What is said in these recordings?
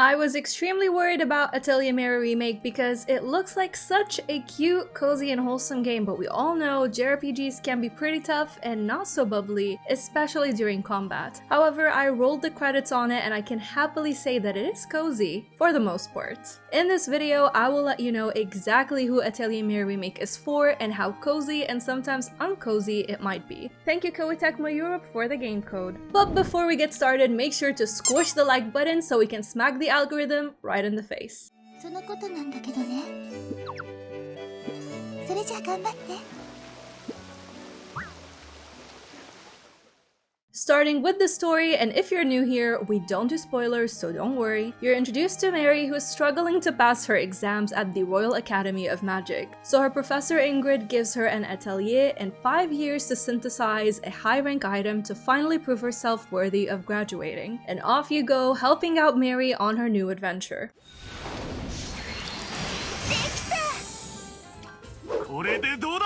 I was extremely worried about Atelier Marie Remake because it looks like such a cute, cozy, and wholesome game, but we all know JRPGs can be pretty tough and not so bubbly, especially during combat. However, I rolled the credits on it and I can happily say that it is cozy, for the most part. In this video, I will let you know exactly who Atelier Marie Remake is for and how cozy and sometimes uncozy it might be. Thank you Koei Europe for the game code. But before we get started, make sure to squish the like button so we can smack the algorithm right in the face. そのことなんだけどね。それじゃあ頑張って。 Starting with the story, and if you're new here, we don't do spoilers, so don't worry. You're introduced to Mary, who is struggling to pass her exams at the Royal Academy of Magic. So her professor Ingrid gives her an atelier and 5 years to synthesize a high-rank item to finally prove herself worthy of graduating. And off you go, helping out Mary on her new adventure. これでどうだ?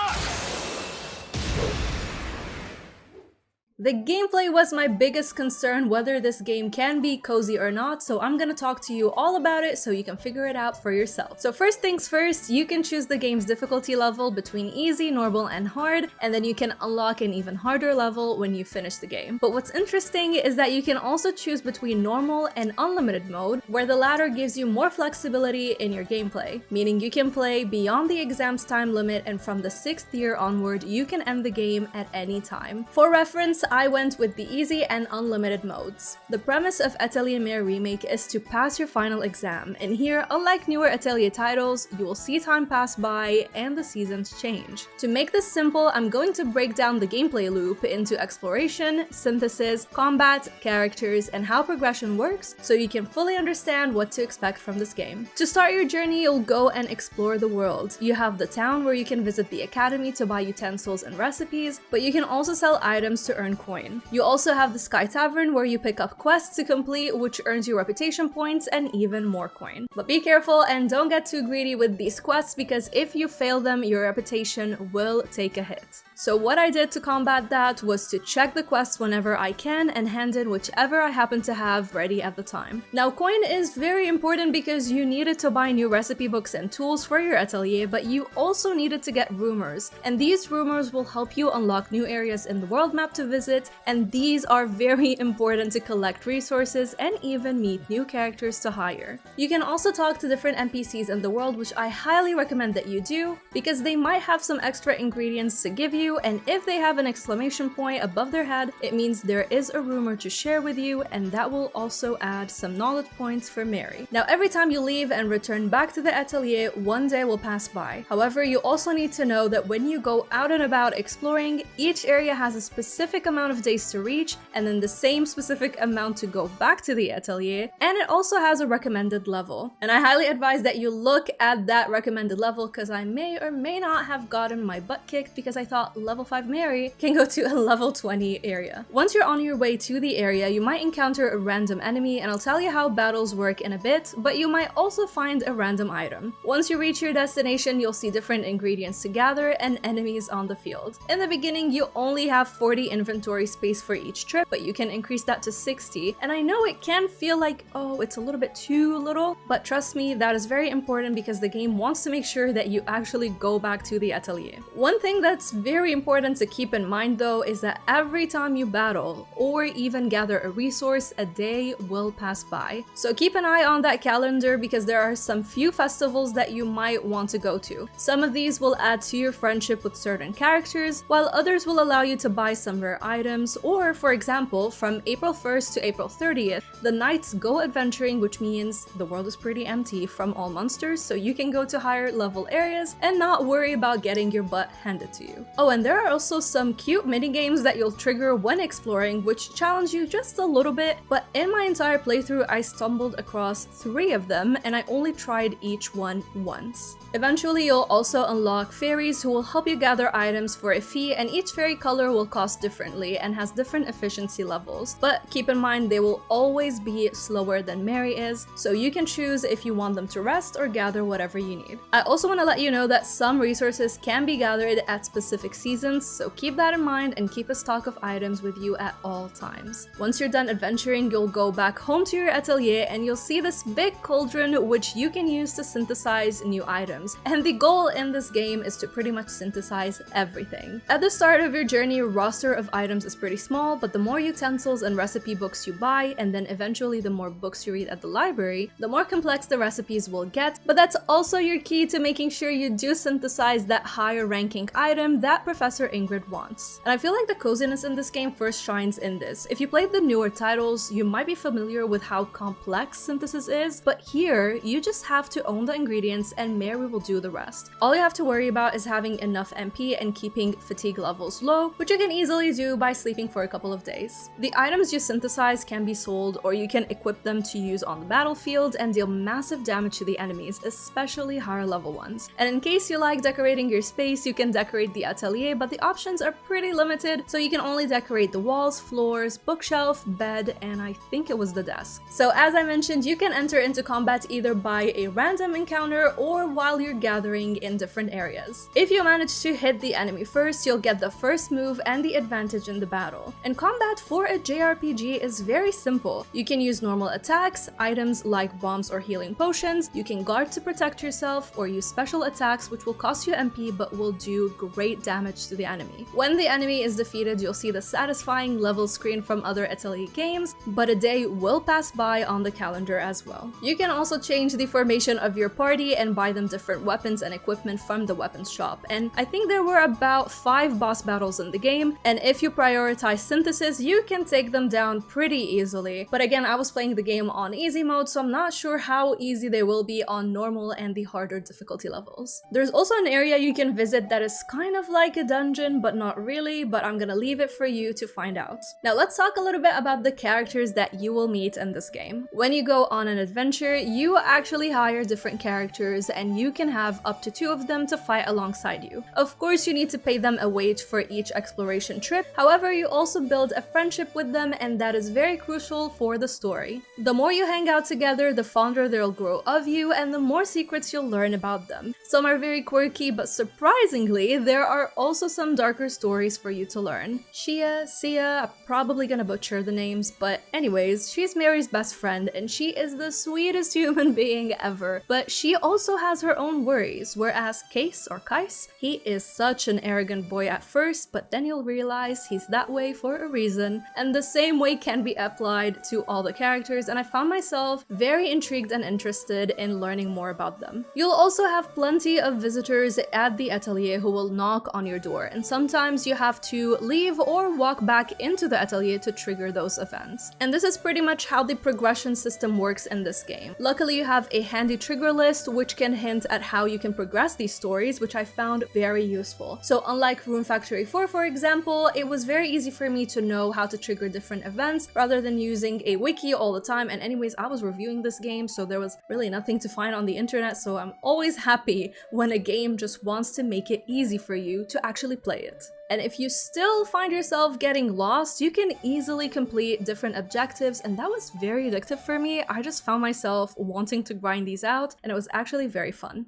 The gameplay was my biggest concern whether this game can be cozy or not, so I'm gonna talk to you all about it so you can figure it out for yourself. So first things first, you can choose the game's difficulty level between easy, normal, and hard, and then you can unlock an even harder level when you finish the game. But what's interesting is that you can also choose between normal and unlimited mode, where the latter gives you more flexibility in your gameplay, meaning you can play beyond the exam's time limit, and from the 6th year onward, you can end the game at any time. For reference, I went with the easy and unlimited modes. The premise of Atelier Marie Remake is to pass your final exam, and here, unlike newer Atelier titles, you will see time pass by and the seasons change. To make this simple, I'm going to break down the gameplay loop into exploration, synthesis, combat, characters, and how progression works so you can fully understand what to expect from this game. To start your journey, you'll go and explore the world. You have the town where you can visit the academy to buy utensils and recipes, but you can also sell items to earn coin. You also have the Sky Tavern where you pick up quests to complete, which earns you reputation points and even more coin. But be careful and don't get too greedy with these quests, because if you fail them, your reputation will take a hit. So what I did to combat that was to check the quests whenever I can and hand in whichever I happen to have ready at the time. Now coin is very important because you needed to buy new recipe books and tools for your atelier, but you also needed to get rumors, and these rumors will help you unlock new areas in the world map to visit, and these are very important to collect resources and even meet new characters to hire. You can also talk to different NPCs in the world, which I highly recommend that you do, because they might have some extra ingredients to give you, and if they have an exclamation point above their head, it means there is a rumor to share with you, and that will also add some knowledge points for Mary. Now every time you leave and return back to the atelier, one day will pass by. However, you also need to know that when you go out and about exploring, each area has a specific amount of days to reach, and then the same specific amount to go back to the atelier, and it also has a recommended level. And I highly advise that you look at that recommended level, because I may or may not have gotten my butt kicked because I thought level 5 Mary can go to a level 20 area. Once you're on your way to the area, you might encounter a random enemy, and I'll tell you how battles work in a bit, but you might also find a random item. Once you reach your destination, you'll see different ingredients to gather and enemies on the field. In the beginning, you only have 40 inventory space for each trip, but you can increase that to 60, and I know it can feel like, oh, it's a little bit too little, but trust me, that is very important because the game wants to make sure that you actually go back to the atelier. One thing that's very important to keep in mind though is that every time you battle or even gather a resource, a day will pass by. So keep an eye on that calendar, because there are some few festivals that you might want to go to. Some of these will add to your friendship with certain characters, while others will allow you to buy some rare items, or for example, from April 1st to April 30th, the nights go adventuring, which means the world is pretty empty from all monsters, so you can go to higher level areas and not worry about getting your butt handed to you. Oh, and there are also some cute minigames that you'll trigger when exploring, which challenge you just a little bit, but in my entire playthrough I stumbled across 3 of them, and I only tried each one once. Eventually you'll also unlock fairies who will help you gather items for a fee, and each fairy color will cost differently, differently and has different efficiency levels, but keep in mind they will always be slower than Mary is, so you can choose if you want them to rest or gather whatever you need. I also want to let you know that some resources can be gathered at specific seasons, so keep that in mind and keep a stock of items with you at all times. Once you're done adventuring, you'll go back home to your atelier and you'll see this big cauldron which you can use to synthesize new items. And the goal in this game is to pretty much synthesize everything. At the start of your journey, your roster of items is pretty small, but the more utensils and recipe books you buy, and then eventually the more books you read at the library, the more complex the recipes will get, but that's also your key to making sure you do synthesize that higher ranking item that Professor Ingrid wants. And I feel like the coziness in this game first shines in this. If you played the newer titles, you might be familiar with how complex synthesis is, but here, you just have to own the ingredients and Mary will do the rest. All you have to worry about is having enough MP and keeping fatigue levels low, which you can easily do by sleeping for a couple of days. The items you synthesize can be sold, or you can equip them to use on the battlefield and deal massive damage to the enemies, especially higher level ones. And in case you like decorating your space, you can decorate the atelier, but the options are pretty limited, so you can only decorate the walls, floors, bookshelf, bed, and I think it was the desk. So as I mentioned, you can enter into combat either by a random encounter or while you're gathering in different areas. If you manage to hit the enemy first, you'll get the first move and the advantage in the battle. And combat for a JRPG is very simple. You can use normal attacks, items like bombs or healing potions, you can guard to protect yourself, or use special attacks which will cost you MP but will do great damage to the enemy. When the enemy is defeated, you'll see the satisfying level screen from other Atelier games, but a day will pass by on the calendar as well. You can also change the formation of your party and buy them different weapons and equipment from the weapons shop, and I think there were about 5 boss battles in the game, and if you prioritize synthesis, you can take them down pretty easily. But again, I was playing the game on easy mode, so I'm not sure how easy they will be on normal and the harder difficulty levels. There's also an area you can visit that is kind of like a dungeon, but not really, but I'm gonna leave it for you to find out. Now let's talk a little bit about the characters that you will meet in this game. When you go on an adventure, you actually hire different characters and you can have up to 2 of them to fight alongside you. Of course, you need to pay them a wage for each exploration trip, however, you also build a friendship with them and that is very crucial for the story. The more you hang out together, the fonder they'll grow of you and the more secrets you'll learn about them. Some are very quirky, but surprisingly, there are also some darker stories for you to learn. Sia, I'm probably gonna butcher the names, but anyways, she's Mary's best friend and she is the sweetest human being ever, but she also has her own worries, whereas Case, he is such an arrogant boy at first, but then you'll realize he's that way for a reason, and the same way can be applied to all the characters, and I found myself very intrigued and interested in learning more about them. You'll also have plenty of visitors at the atelier who will knock on your door, and sometimes you have to leave or walk back into the atelier to trigger those events. And this is pretty much how the progression system works in this game. Luckily, you have a handy trigger list which can hint at how you can progress these stories, which I found very useful. So unlike Rune Factory 4, for example, it was very easy for me to know how to trigger different events rather than using a wiki all the time. And anyways, I was reviewing this game, so there was really nothing to find on the internet, so I'm always happy when a game just wants to make it easy for you to actually play it. And if you still find yourself getting lost, you can easily complete different objectives, and that was very addictive for me. I just found myself wanting to grind these out, and it was actually very fun.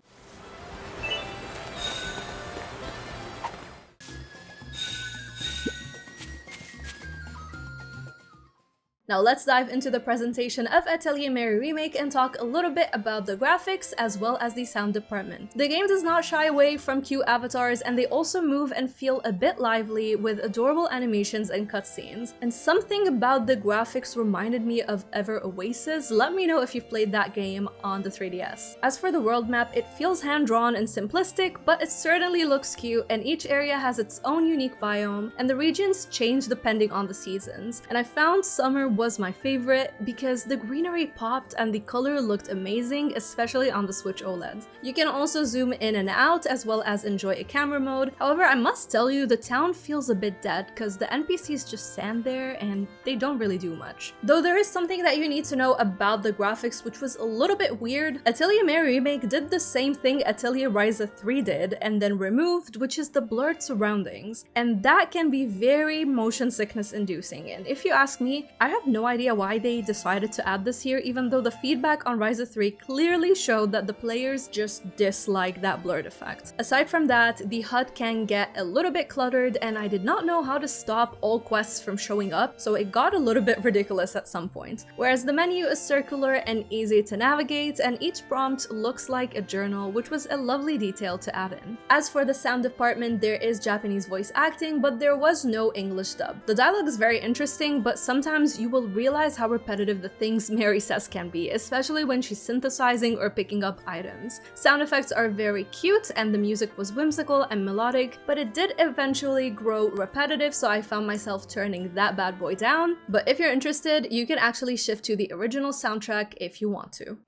Now let's dive into the presentation of Atelier Marie Remake and talk a little bit about the graphics as well as the sound department. The game does not shy away from cute avatars, and they also move and feel a bit lively with adorable animations and cutscenes. And something about the graphics reminded me of Ever Oasis. Let me know if you've played that game on the 3DS. As for the world map, it feels hand-drawn and simplistic, but it certainly looks cute, and each area has its own unique biome, and the regions change depending on the seasons. And I found summer was my favorite because the greenery popped and the color looked amazing, especially on the Switch OLED. You can also zoom in and out as well as enjoy a camera mode. However, I must tell you, the town feels a bit dead because the NPCs just stand there and they don't really do much. Though there is something that you need to know about the graphics, which was a little bit weird. Atelier Marie Remake did the same thing Atelier Ryza 3 did and then removed, which is the blurred surroundings. And that can be very motion sickness inducing. And if you ask me, I have no idea why they decided to add this here, even though the feedback on Ryza 3 clearly showed that the players just dislike that blurred effect. Aside from that, the HUD can get a little bit cluttered and I did not know how to stop all quests from showing up, so it got a little bit ridiculous at some point. Whereas the menu is circular and easy to navigate, and each prompt looks like a journal, which was a lovely detail to add in. As for the sound department, there is Japanese voice acting, but there was no English dub. The dialogue is very interesting, but sometimes you will realize how repetitive the things Mary says can be, especially when she's synthesizing or picking up items. Sound effects are very cute and the music was whimsical and melodic, but it did eventually grow repetitive, so I found myself turning that bad boy down. But if you're interested, you can actually shift to the original soundtrack if you want to.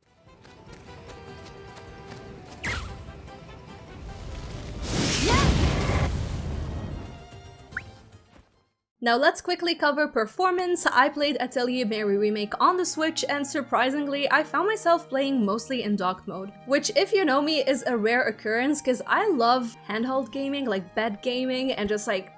Now let's quickly cover performance. I played Atelier Marie Remake on the Switch, and surprisingly, I found myself playing mostly in docked mode, which, if you know me, is a rare occurrence because I love handheld gaming, like bed gaming, and just like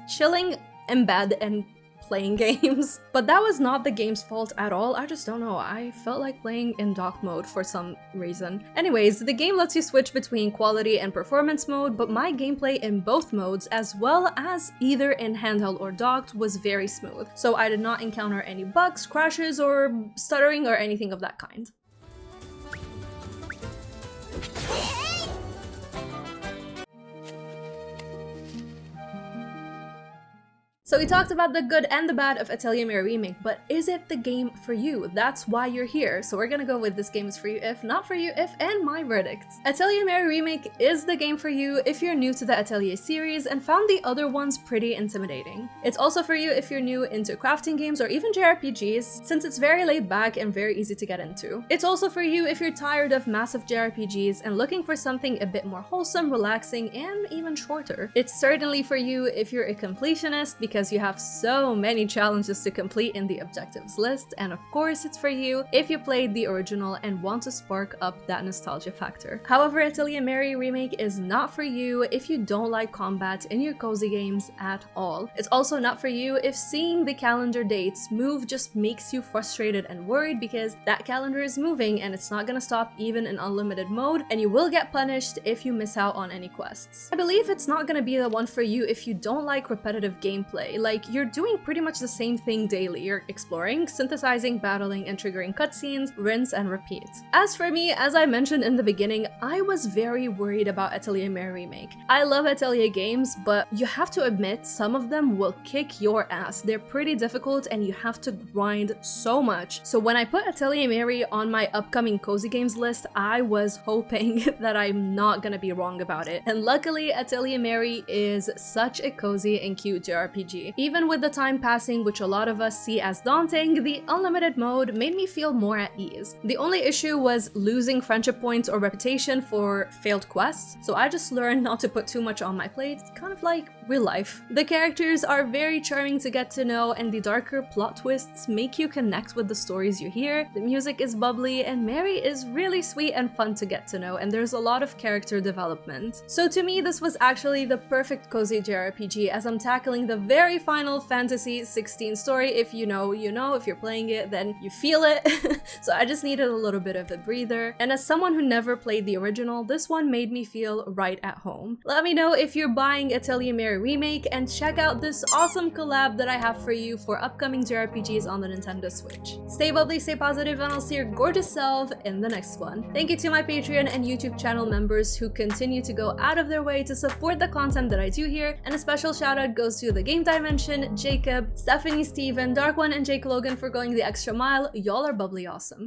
chilling in bed and playing games. But that was not the game's fault at all. I just don't know, I felt like playing in dock mode for some reason. Anyways, the game lets you switch between quality and performance mode, but my gameplay in both modes, as well as either in handheld or docked, was very smooth. So I did not encounter any bugs, crashes, or stuttering or anything of that kind. So we talked about the good and the bad of Atelier Marie Remake, but is it the game for you? That's why you're here. So we're gonna go with this game is for you if, not for you if, and my verdict. Atelier Marie Remake is the game for you if you're new to the Atelier series and found the other ones pretty intimidating. It's also for you if you're new into crafting games or even JRPGs, since it's very laid back and very easy to get into. It's also for you if you're tired of massive JRPGs and looking for something a bit more wholesome, relaxing, and even shorter. It's certainly for you if you're a completionist because you have so many challenges to complete in the objectives list, and of course it's for you if you played the original and want to spark up that nostalgia factor. However, Atelier Marie Remake is not for you if you don't like combat in your cozy games at all. It's also not for you if seeing the calendar dates move just makes you frustrated and worried because that calendar is moving and it's not gonna stop even in unlimited mode, and you will get punished if you miss out on any quests. I believe it's not gonna be the one for you if you don't like repetitive gameplay. Like, you're doing pretty much the same thing daily. You're exploring, synthesizing, battling, and triggering cutscenes, rinse and repeat. As for me, as I mentioned in the beginning, I was very worried about Atelier Marie Remake. I love Atelier games, but you have to admit some of them will kick your ass. They're pretty difficult and you have to grind so much. So when I put Atelier Marie on my upcoming cozy games list, I was hoping that I'm not gonna be wrong about it. And luckily, Atelier Marie is such a cozy and cute JRPG. Even with the time passing, which a lot of us see as daunting, the unlimited mode made me feel more at ease. The only issue was losing friendship points or reputation for failed quests, so I just learned not to put too much on my plate, kind of like real life. The characters are very charming to get to know, and the darker plot twists make you connect with the stories you hear. The music is bubbly, and Mary is really sweet and fun to get to know, and there's a lot of character development. So to me, this was actually the perfect cozy JRPG, as I'm tackling the very Final Fantasy 16 story. If you know, you know. If you're playing it, then you feel it. So I just needed a little bit of a breather. And as someone who never played the original, this one made me feel right at home. Let me know if you're buying Atelier Marie Remake, and check out this awesome collab that I have for you for upcoming JRPGs on the Nintendo Switch. Stay bubbly, stay positive, and I'll see your gorgeous self in the next one. Thank you to my Patreon and YouTube channel members who continue to go out of their way to support the content that I do here, and a special shout out goes to the Game Dimension, Jacob, Stephanie, Steven, Dark One, and Jake Logan for going the extra mile. Y'all are bubbly awesome.